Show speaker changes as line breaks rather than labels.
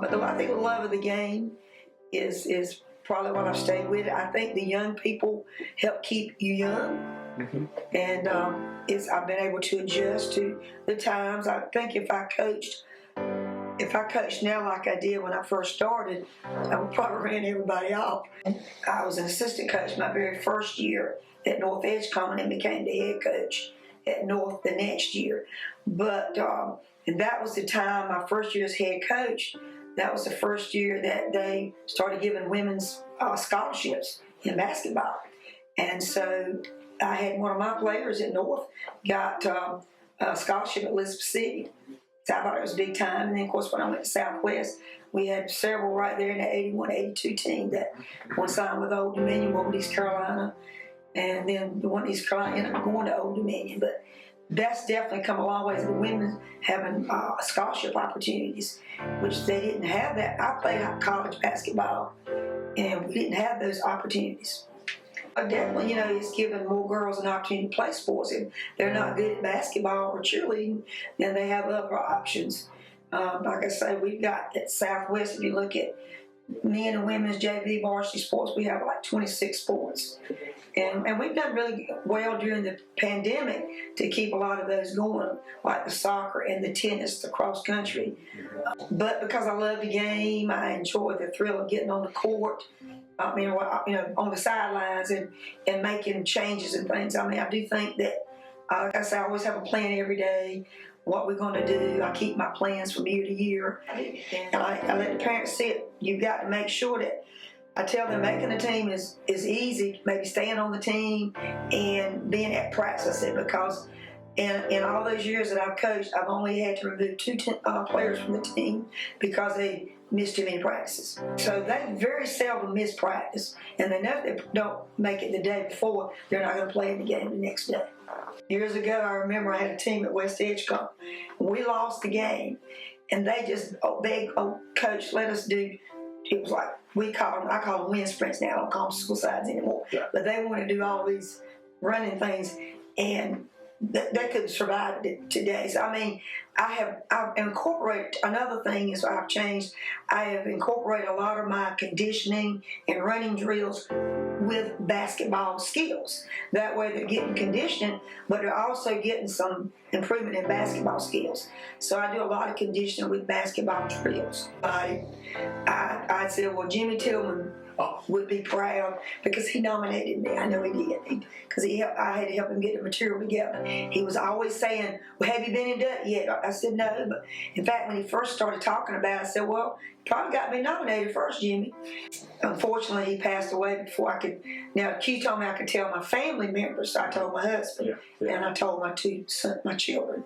But I think the love of the game is probably what I've stayed with. I think the young people help keep you young. And I've been able to adjust to the times. I think if I coached now like I did when I first started, I would probably ran everybody off. I was an assistant coach my very first year at North Edgecombe and became the head coach at North the next year. But and that was the time, my first year as head coach, that was the first year that they started giving women's scholarships in basketball. And so I had one of my players at North got a scholarship at Elizabeth City. So I thought it was big time. And then, of course, when I went to Southwest, we had several right there in the 81-82 team that one signed with Old Dominion, one with East Carolina, and then the one East Carolina ended up going to Old Dominion. But that's definitely come a long way. The women having scholarship opportunities, which they didn't have that. I played college basketball, and we didn't have those opportunities. Definitely, it's given more girls an opportunity to play sports. If they're not good at basketball or cheerleading, then they have other options. Like I say, we've got at Southwest, if you look at men and women's JV varsity sports, we have like 26 sports. And we've done really well during the pandemic to keep a lot of those going, like the soccer and the tennis, the cross country. But because I love the game, I enjoy the thrill of getting on the court. On the sidelines and making changes and things. I do think that, like I say, I always have a plan every day, what we're going to do. I keep my plans from year to year. And I let the parents see it. You've got to make sure that I tell them making the team is easy, maybe staying on the team and being at practice, I said, because in all those years that I've coached, I've only had to remove two players from the team because they missed too many practices. So they very seldom miss practice, and they know if they don't make it the day before, they're not going to play in the game the next day. Years ago, I remember I had a team at West Edgecombe. We lost the game, and they just begged, coach, let us do. It was like I call them wind sprints now. I don't call them suicides anymore. Yeah. But they want to do all these running things, and they couldn't survive it today. So I've incorporated, another thing is I've changed. I have incorporated a lot of my conditioning and running drills with basketball skills. That way they're getting conditioning, but they're also getting some improvement in basketball skills. So I do a lot of conditioning with basketball drills. I said, well, Jimmy Tillman would be proud because he nominated me. I know he did, because I had to help him get the material together. He was always saying, well, have you been in Dutch yet? I said, no. But in fact, when he first started talking about it, I said, well, you probably got me nominated first, Jimmy. Unfortunately, he passed away before I could. Now, Q told me I could tell my family members, so I told my husband, and I told my children.